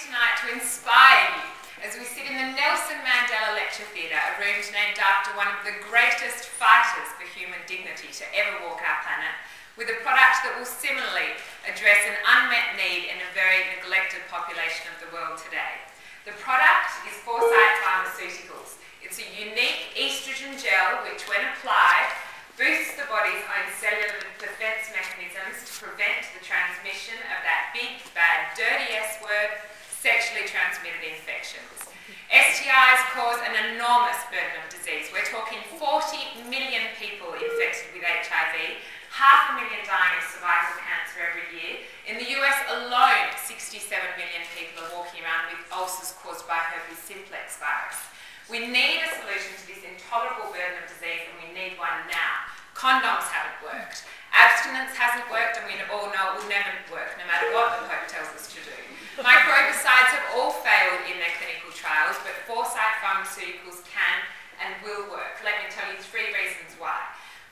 tonight to inspire you as we sit in the Nelson Mandela Lecture Theatre, a room named after one of the greatest fighters for human dignity to ever walk our planet, with a product that will similarly address an unmet need in a very neglected population of the world today. The product is Foresight Pharmaceuticals. It's a unique estrogen gel which, when applied, boosts the body's own cellular defense mechanisms to prevent the transmission of that big, bad, dirty S word, sexually transmitted infections. STIs cause an enormous burden of disease. We're talking 40 million people infected with HIV, 500,000 dying of cervical cancer every year. In the US alone, 67 million people are walking around with ulcers caused by herpes simplex virus. We need a solution to this intolerable burden of disease, and we need one now. Condoms haven't worked. Abstinence hasn't worked, and we all know it will never work, no matter what the Pope tells us to do. Microbicides have all failed in their clinical trials, but Foresight Pharmaceuticals can and will work. Let me tell you 3 reasons why.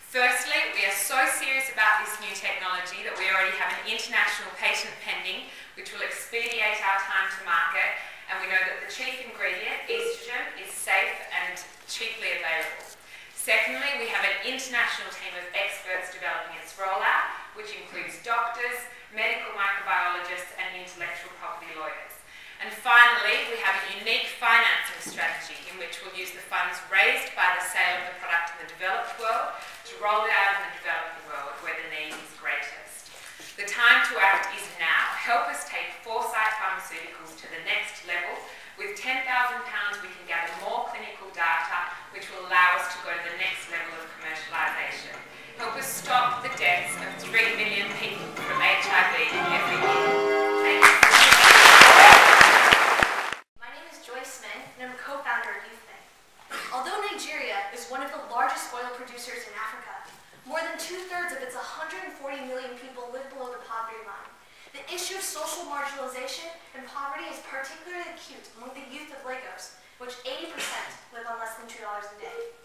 Firstly, we are so serious about this new technology that we already have an international patent pending, which will expedite our time to market, and we know that the chief ingredient, estrogen, is safe and cheaply available. Secondly, we have an international team of experts developing its rollout, which includes doctors, medical microbiologists, and intellectual property lawyers. And finally, we have a unique financing strategy in which we'll use the funds raised by the sale of the product in the developed world to roll it out in the developing world where the need is greatest. The time to act is now. Help us take Foresight Pharmaceuticals to the next level. With £10,000 we can gather more clinical data which will allow us to go to the next level of commercialisation. Help us stop the deaths of 3 million people from HIV every year. Thank you. My name is Joyce Smith, and I'm a co-founder of Youth Bank. Although Nigeria is one of the largest oil producers in Africa, more than 2/3 of its 140 million people live below the poverty line. The issue of social marginalization and poverty is particularly acute among the youth of Lagos, which 80% live on less than $2 a day.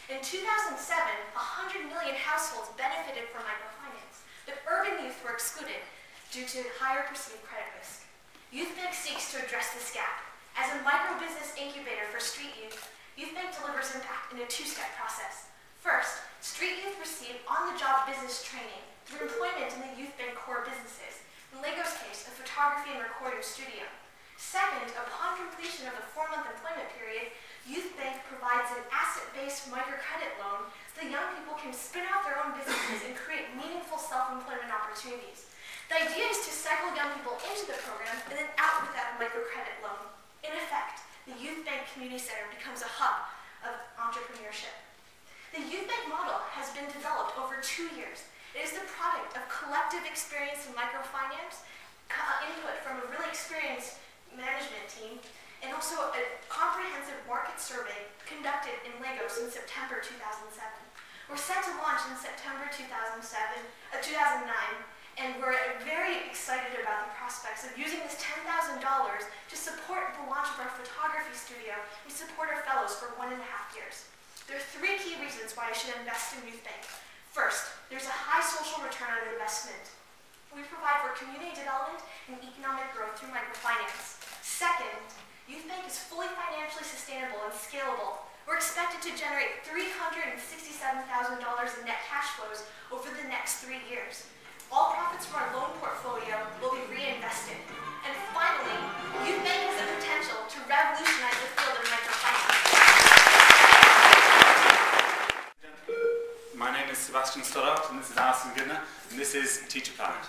In 2007, 100 million households benefited from microfinance, but urban youth were excluded due to higher perceived credit risk. Youth Bank seeks to address this gap. As a micro-business incubator for street youth, Youth Bank delivers impact in a 2-step process. First, street youth receive on-the-job business training through employment in the Youth Bank core businesses, in Lagos' case, a photography and recording studio. Second, upon completion of the 4-month employment period, Youth Bank provides an asset-based microcredit loan so that young people can spin out their own businesses and create meaningful self-employment opportunities. The idea is to cycle young people into the program and then out with that microcredit loan. In effect, the Youth Bank Community Center becomes a hub of entrepreneurship. The Youth Bank model has been developed over 2 years. It is the product of collective experience in microfinance, input from a really experienced management team, and also a comprehensive market survey conducted in Lagos in September 2007. We're set to launch in September 2009, and we're very excited about the prospects of using this $10,000 to support the launch of our photography studio and support our fellows for 1.5 years. There are 3 key reasons why I should invest in Youth Bank. First, there's a high social return on investment. We provide for community development and economic growth through microfinance. Second, Youth Bank is fully financially sustainable and scalable. We're expected to generate $367,000 in net cash flows over the next 3 years. All profits from our loan portfolio will be reinvested. And finally, Youth Bank has the potential to revolutionize the field of microfinance. My name is Sebastian Stoddart, and this is Alison Goodner, and this is Teacher Planet.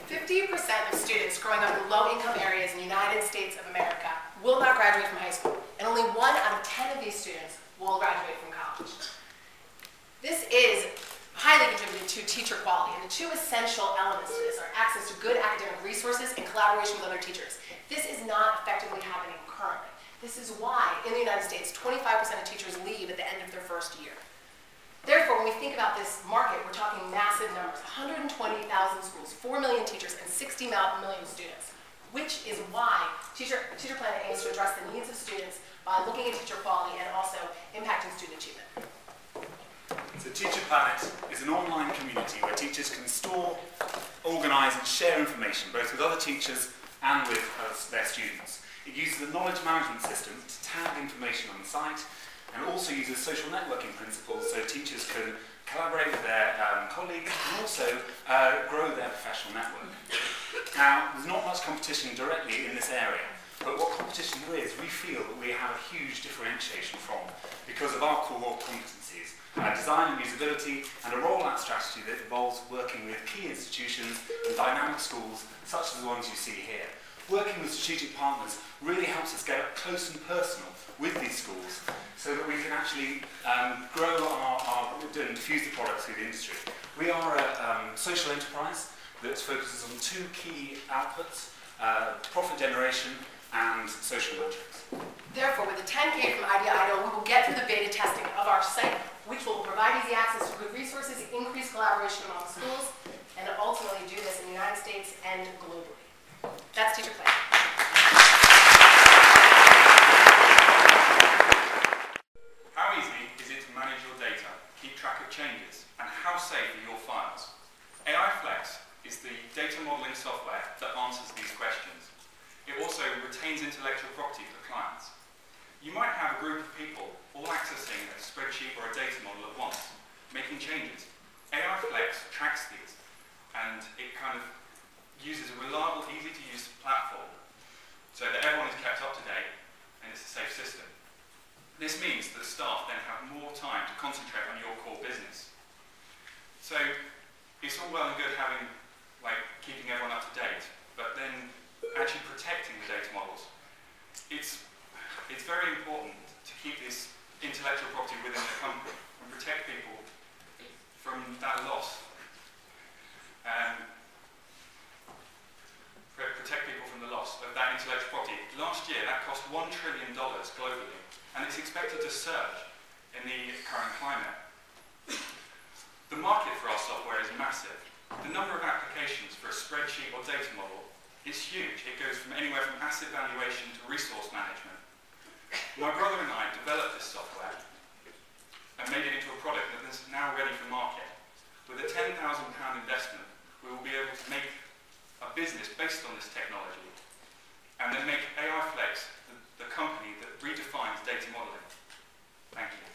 50% of students growing up in low-income areas in the United States of America will not graduate from high school, and only 1 out of 10 of these students will graduate from college. This is highly contributed to teacher quality, and the 2 essential elements to this are access to good academic resources and collaboration with other teachers. This is not effectively happening currently. This is why, in the United States, 25% of teachers leave at the end of their first year. Therefore, when we think about this market, we're talking massive numbers, 120,000 schools, 4 million teachers, and 60 million students, which is why Teacher Planet aims to address the needs of students by looking at teacher quality and also impacting student achievement. So Teacher Planet is an online community where teachers can store, organise and share information, both with other teachers and with their students. It uses a knowledge management system to tag information on the site, and also uses social networking principles so teachers can collaborate with their colleagues and also grow their professional network. Now, there's not much competition directly in this area, but what competition there is, we feel that we have a huge differentiation from because of our core competencies, design and usability, and a rollout strategy that involves working with key institutions and dynamic schools such as the ones you see here. Working with strategic partners really helps us get up close and personal with these schools so that we can actually grow and diffuse the products through the industry. We are a social enterprise that focuses on two key outputs, profit generation and social metrics. Therefore, with the 10K from Idea Idle, we will get through the beta testing of our site, which will provide easy access to good resources, increase collaboration among schools, and ultimately do this in the United States and globally. That's Teacher Plan. How easy is it to manage your data, keep track of changes, and how safe are your files? AI Flex is the data modeling software that answers these questions. It also retains intellectual property for clients. You might have a group of people all accessing a spreadsheet or a data model at once, making changes. AI Flex tracks these, and it kind of uses a reliable, easy-to-use platform so that everyone is kept up to date and it's a safe system. This means that staff then have more time to concentrate on your core business. So it's all well and good having, keeping everyone up to date, but then actually protecting the data models. It's very important to keep this intellectual property within the company and protect people from that loss. Protect people from the loss of that intellectual property. Last year, that cost $1 trillion globally, and it's expected to surge in the current climate. The market for our software is massive. The number of applications for a spreadsheet or data model is huge. It goes from anywhere from asset valuation to resource management. My brother and I developed this software and made it into a product that is now ready for market. With a £10,000 investment, we will be able to make a business based on this technology and then make AI Flex the company that redefines data modeling. Thank you.